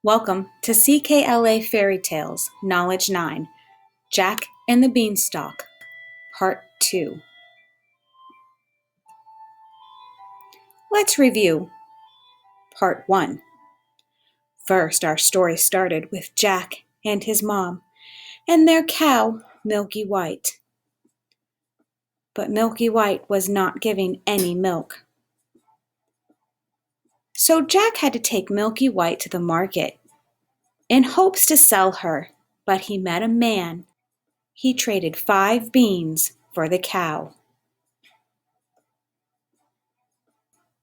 Welcome to CKLA Fairy Tales, Knowledge 9, Jack and the Beanstalk, Part 2. Let's review Part 1. First, our story started with Jack and his mom and their cow, Milky White. But Milky White was not giving any milk. So Jack had to take Milky White to the market in hopes to sell her, but he met a man. He traded 5 beans for the cow.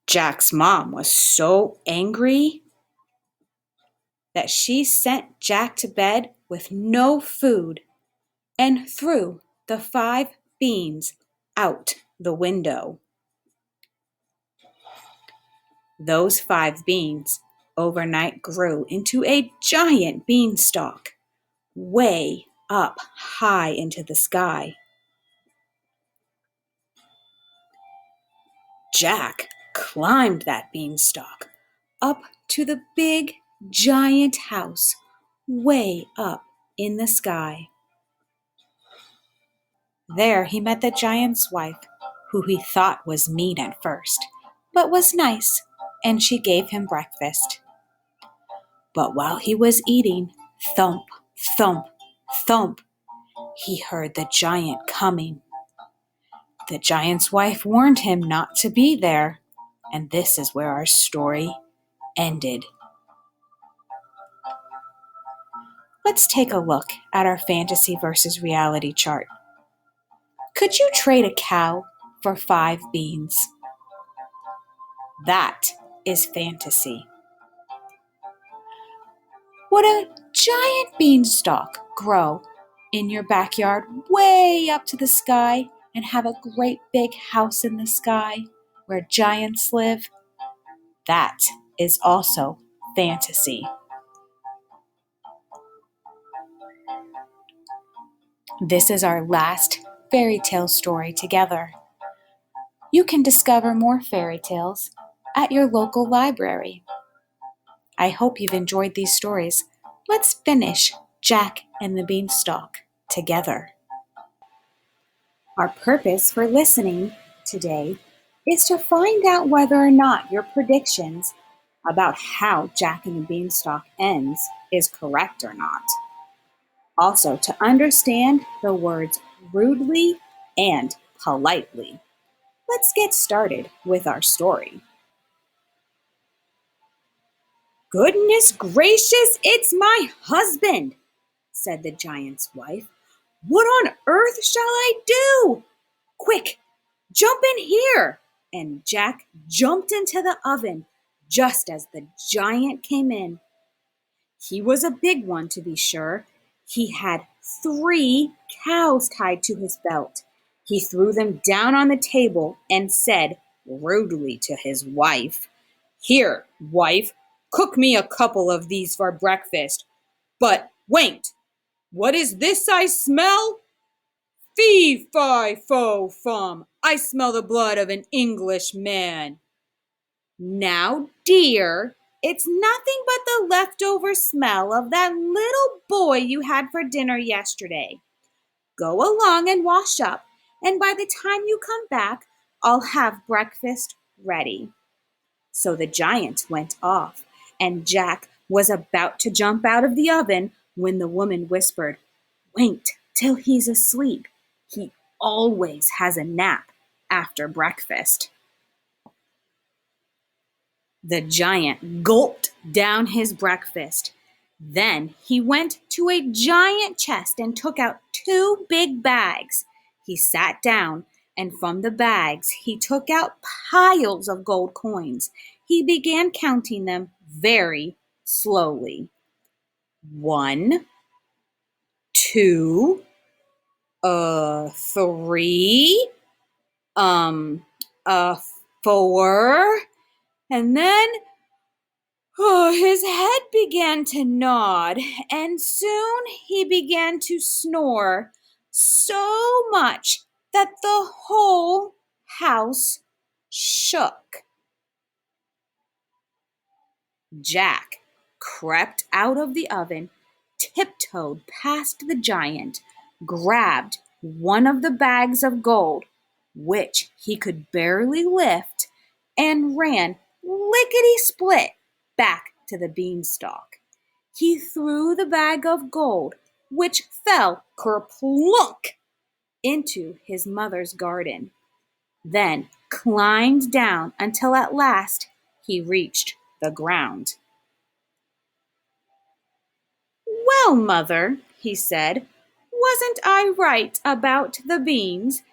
Jack's mom was so angry that she sent Jack to bed with no food and threw the 5 beans out the window. Those 5 beans overnight grew into a giant beanstalk, way up high into the sky. Jack climbed that beanstalk up to the big, giant house way up in the sky. There he met the giant's wife, who he thought was mean at first, but was nice, and she gave him breakfast. But while he was eating, thump, thump, thump, he heard the giant coming. The giant's wife warned him not to be there, and this is where our story ended. Let's take a look at our fantasy versus reality chart. Could you trade a cow for 5 beans? That is fantasy. Would a giant beanstalk grow in your backyard way up to the sky and have a great big house in the sky where giants live? That is also fantasy. This is our last fairy tale story together. You can discover more fairy tales at your local library. I hope you've enjoyed these stories. Let's finish Jack and the Beanstalk together. Our purpose for listening today is to find out whether or not your predictions about how Jack and the Beanstalk ends is correct or not. Also, to understand the words rudely and politely. Let's get started with our story. "Goodness gracious, it's my husband," said the giant's wife. "What on earth shall I do? Quick, jump in here!" And Jack jumped into the oven just as the giant came in. He was a big one, to be sure. He had 3 cows tied to his belt. He threw them down on the table and said rudely to his wife, "Here, wife, cook me a couple of these for breakfast. But wait, what is this I smell? Fee, fi, fo, fum, I smell the blood of an Englishman." "Now, dear, it's nothing but the leftover smell of that little boy you had for dinner yesterday. Go along and wash up, and by the time you come back, I'll have breakfast ready." So the giant went off, and Jack was about to jump out of the oven when the woman whispered, "Wait till he's asleep. He always has a nap after breakfast." The giant gulped down his breakfast. Then he went to a giant chest and took out 2 big bags. He sat down, and from the bags he took out piles of gold coins. He began counting them very slowly. 1, 2, 3, 4, and then his head began to nod, and soon he began to snore so much that the whole house shook. Jack crept out of the oven, tiptoed past the giant, grabbed one of the bags of gold, which he could barely lift, and ran lickety-split back to the beanstalk. He threw the bag of gold, which fell kerplunk into his mother's garden, then climbed down until at last he reached the ground. "Well, mother," he said, "wasn't I right about the beans?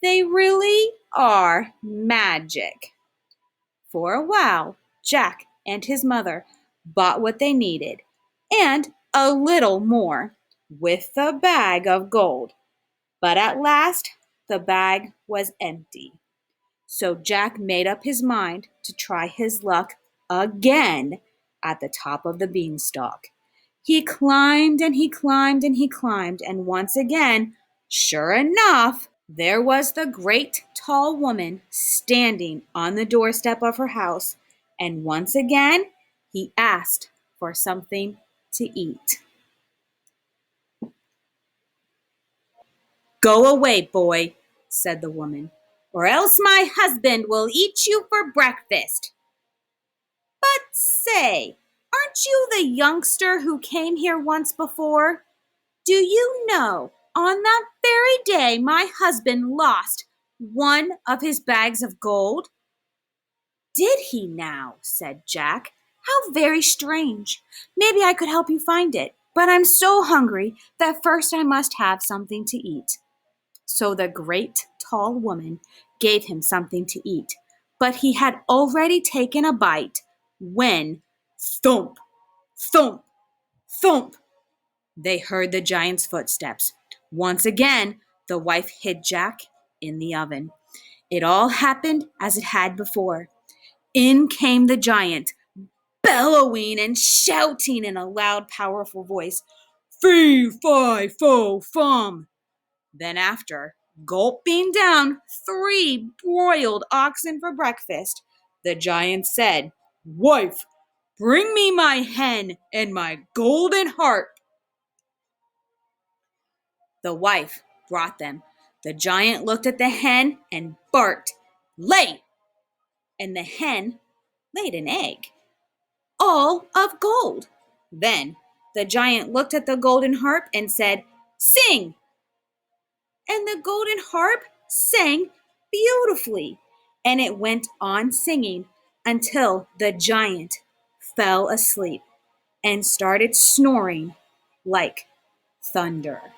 They really are magic." For a while, Jack and his mother bought what they needed, and a little more, with the bag of gold. But at last, the bag was empty. So Jack made up his mind to try his luck again at the top of the beanstalk. He climbed and he climbed and he climbed, and once again, sure enough, there was the great tall woman standing on the doorstep of her house, and once again, he asked for something to eat. "Go away, boy," said the woman, "or else my husband will eat you for breakfast." "But say, aren't you the youngster who came here once before? Do you know, on that very day my husband lost one of his bags of gold?" "Did he now?" said Jack. "How very strange. Maybe I could help you find it, but I'm so hungry that first I must have something to eat." So the great tall woman gave him something to eat, but he had already taken a bite when thump, thump, thump, they heard the giant's footsteps. Once again, the wife hid Jack in the oven. It all happened as it had before. In came the giant, bellowing and shouting in a loud, powerful voice, "Fee, fi, fo, fum." Then after gulping down 3 broiled oxen for breakfast, the giant said, "Wife, bring me my hen and my golden harp." The wife brought them. The giant looked at the hen and barked, "Lay!" And the hen laid an egg, all of gold. Then the giant looked at the golden harp and said, "Sing!" And the golden harp sang beautifully, and it went on singing until the giant fell asleep and started snoring like thunder.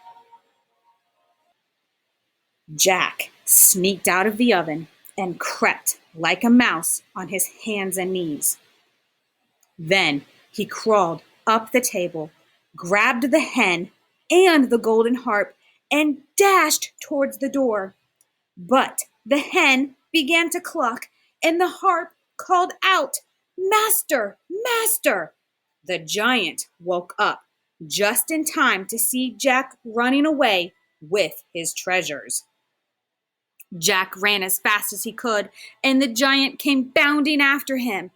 Jack sneaked out of the oven and crept like a mouse on his hands and knees. Then he crawled up the table, grabbed the hen and the golden harp, and dashed towards the door. But the hen began to cluck, and the harp called out, "Master! Master!" The giant woke up just in time to see Jack running away with his treasures. Jack ran as fast as he could, and the giant came bounding after him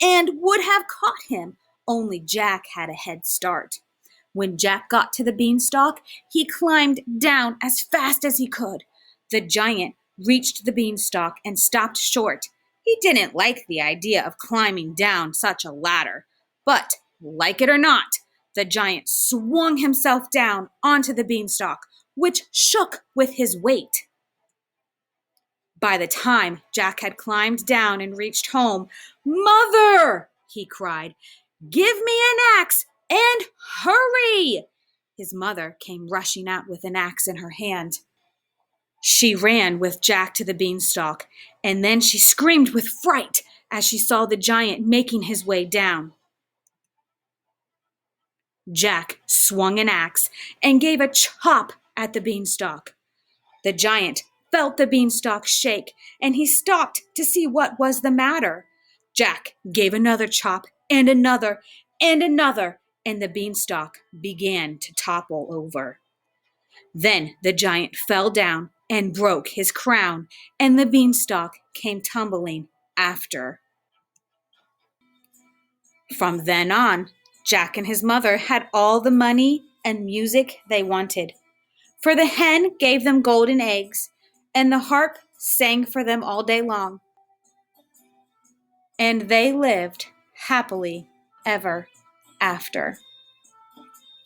and would have caught him, only Jack had a head start. When Jack got to the beanstalk, he climbed down as fast as he could. The giant reached the beanstalk and stopped short. He didn't like the idea of climbing down such a ladder, but, like it or not, the giant swung himself down onto the beanstalk, which shook with his weight. By the time Jack had climbed down and reached home, "Mother!" he cried, "give me an axe and hurry!" His mother came rushing out with an axe in her hand. She ran with Jack to the beanstalk, and then she screamed with fright as she saw the giant making his way down. Jack swung an axe and gave a chop at the beanstalk. The giant felt the beanstalk shake, and he stopped to see what was the matter. Jack gave another chop and another and another, and the beanstalk began to topple over. Then the giant fell down and broke his crown, and the beanstalk came tumbling after. From then on, Jack and his mother had all the money and music they wanted, for the hen gave them golden eggs, and the harp sang for them all day long. And they lived happily ever after.